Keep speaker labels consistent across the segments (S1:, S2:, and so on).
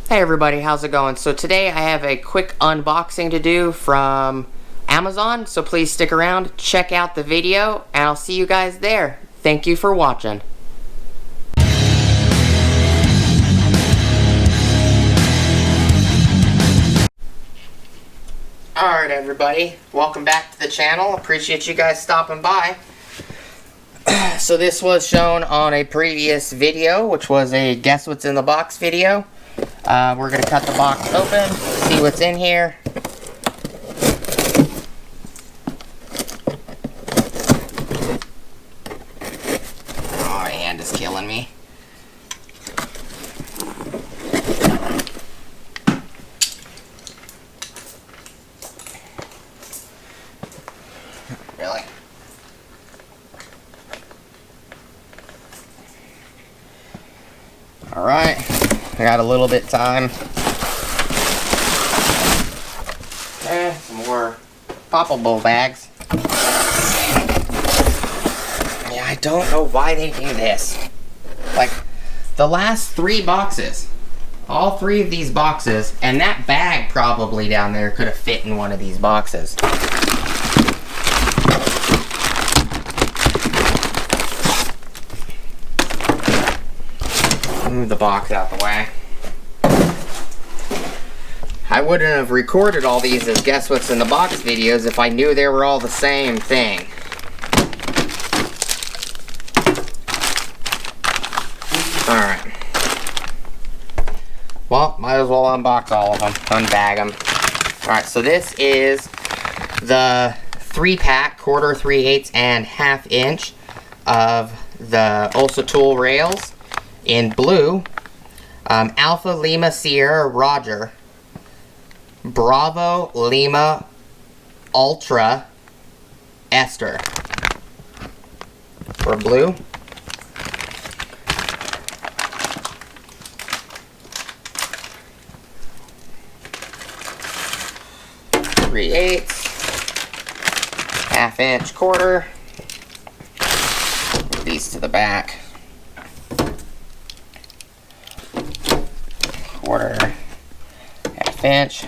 S1: Hey everybody, how's it going? So today I have a quick unboxing to do from Amazon, so please stick around, check out the video, and I'll see you guys there. Thank you for watching. Alright everybody, welcome back to the channel. Appreciate you guys stopping by. So this was shown on a previous video, which was a Guess What's in the Box video. We're going to cut the box open, see what's in here. Oh, my hand is killing me. Really? Alright, I got a little bit of time. Some more poppable bags. Yeah, I don't know why they do this. Like, the last 3 boxes, all 3 of these boxes, and that bag probably down there could have fit in one of these boxes. Move the box out the way. I wouldn't have recorded all these as Guess What's in the Box videos if I knew they were all the same thing. Alright. Well, might as well unbox all of them. Unbag them. Alright, so this is the 3-pack, 1/4, 3/8, and 1/2 inch of the Olsa tool rails. In blue, Alpha Lima Sierra Roger, Bravo Lima Ultra Ester. For blue. Three-eighths, 1/2 inch, 1/4. Move these to the back. 1/4, 1/2 inch,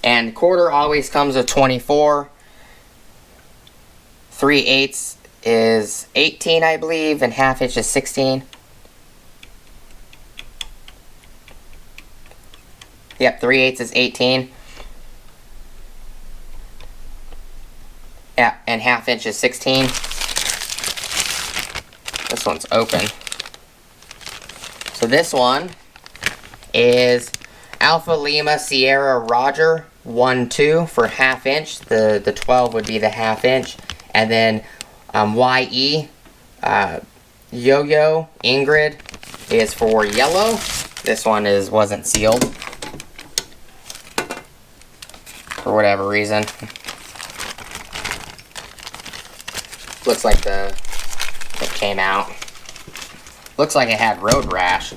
S1: and 1/4 always comes with 24. 3/8 is 18, I believe, and 1/2 inch is 16. Yep, 3/8 is 18. Yeah, and 1/2 inch is 16. This one's open. So this one is Alpha Lima Sierra Roger 1-2 for 1/2 inch. The 12 would be the 1/2 inch. And then YE Yo-Yo Ingrid is for yellow. This one wasn't sealed for whatever reason. Looks like it came out. Looks like it had road rash.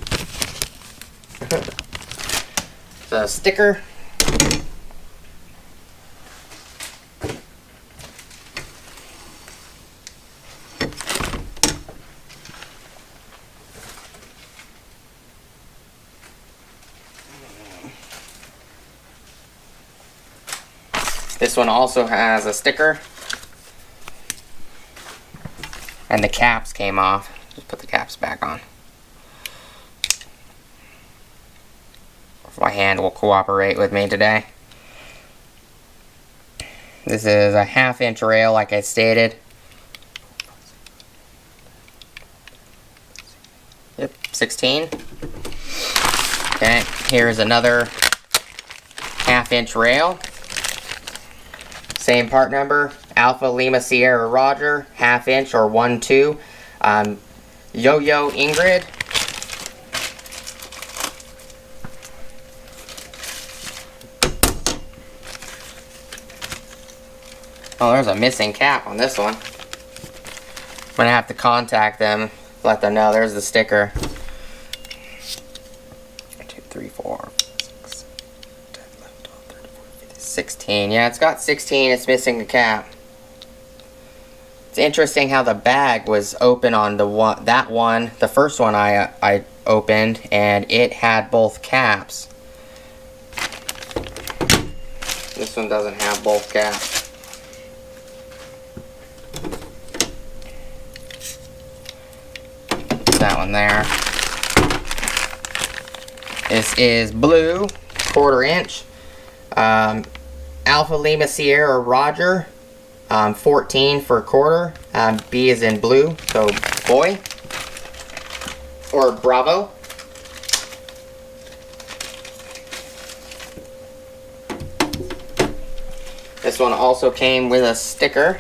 S1: The sticker. This one also has a sticker. And the caps came off. Just put the caps back on. If my hand will cooperate with me today. This is a 1/2 inch rail, like I stated. Yep, 16. Okay, here's another 1/2 inch rail. Same part number, Alpha Lima Sierra Roger, 1/2 inch or 1-2. Yo-Yo Ingrid. Oh, there's a missing cap on this one. I'm gonna have to contact them, let them know. There's the sticker. 1, 2, 3, 4, 6, 10, 11, 12, 13, 14, 15, 16. Yeah, it's got 16. It's missing the cap. It's interesting how the bag was open on the first one I opened, and it had both caps. This one doesn't have both caps. That one there. This is blue, 1/4 inch. Alpha Lima Sierra Roger, 14 for 1/4. B is in blue, so boy. Or Bravo. This one also came with a sticker.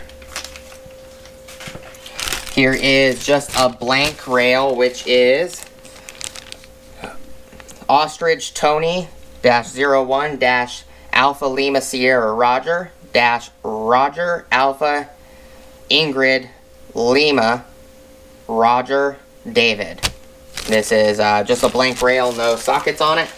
S1: Here is just a blank rail, which is Ostrich Tony -01 Alpha Lima Sierra Roger Roger Alpha Ingrid Lima Roger David. This is just a blank rail, no sockets on it.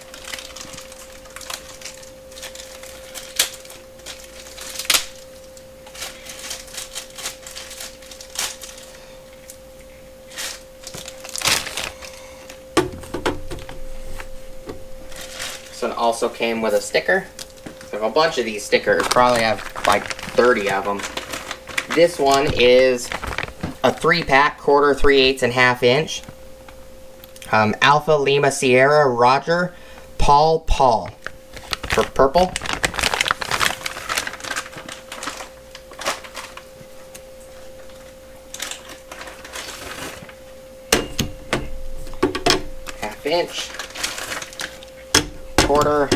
S1: This one also came with a sticker. I have a bunch of these stickers, probably have like 30 of them. This one is a 3-pack, 1/4, 3/8, and 1/2 inch. Alpha Lima Sierra Roger Paul for purple. Inch, 1/4.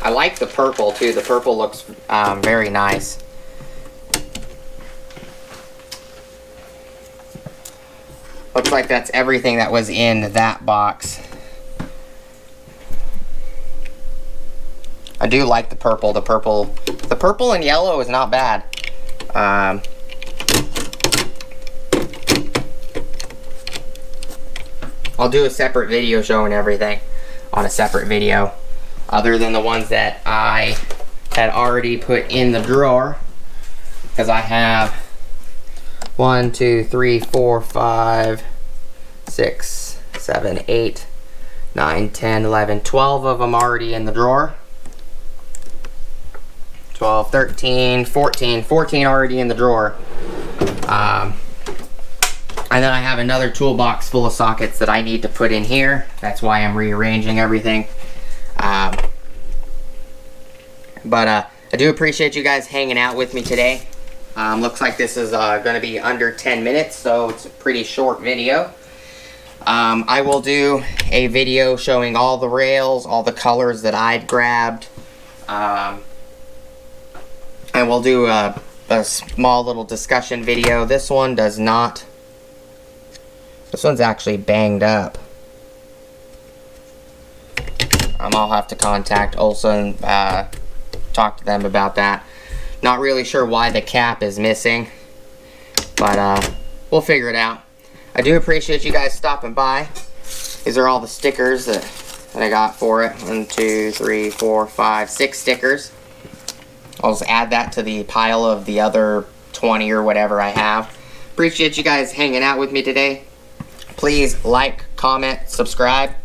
S1: I like the purple too. The purple looks very nice. Looks like that's everything that was in that box. I do like the purple. The purple and yellow is not bad. I'll do a separate video showing everything on a separate video, other than the ones that I had already put in the drawer, because I have 1, 2, 3, 4, 5, 6, 7, 8, 9, 10, 11, 12 of them already in the drawer. 12, 13, 14 already in the drawer. And then I have another toolbox full of sockets that I need to put in here. That's why I'm rearranging everything. But I do appreciate you guys hanging out with me today. Looks like this is going to be under 10 minutes, so it's a pretty short video. I will do a video showing all the rails, all the colors that I'd grabbed. And we'll do a small little discussion video. This one does not... This one's actually banged up. I'll have to contact Olsa and talk to them about that. Not really sure why the cap is missing, but we'll figure it out. I do appreciate you guys stopping by. These are all the stickers that I got for it. 1, 2, 3, 4, 5, 6 stickers. I'll just add that to the pile of the other 20 or whatever I have. Appreciate you guys hanging out with me today. Please like, comment, subscribe,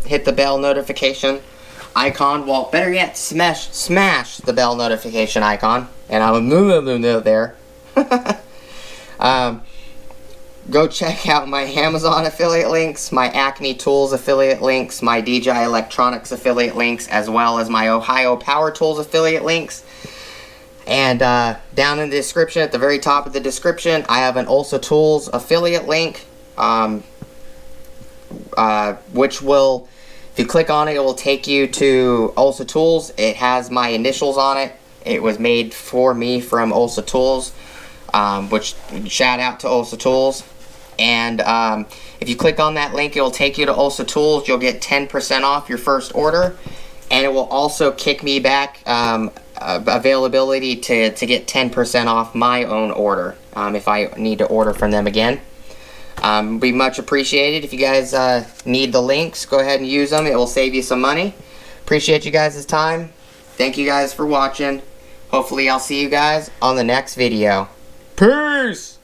S1: hit the bell notification icon. Well, better yet, smash the bell notification icon. And I will move there. Go check out my Amazon affiliate links, my Acme Tools affiliate links, my DJI Electronics affiliate links, as well as my Ohio Power Tools affiliate links. And down in the description, at the very top of the description, I have an Olsa Tools affiliate link. Which will, if you click on it, it will take you to Olsa Tools. It has my initials on it. It was made for me from Olsa Tools, which shout out to Olsa Tools. And if you click on that link, it will take you to Olsa Tools. You'll get 10% off your first order, and it will also kick me back availability to get 10% off my own order if I need to order from them again. Be much appreciated. If you guys need the links, go ahead and use them. It will save you some money. Appreciate you guys' time. Thank you guys for watching. Hopefully I'll see you guys on the next video. Peace!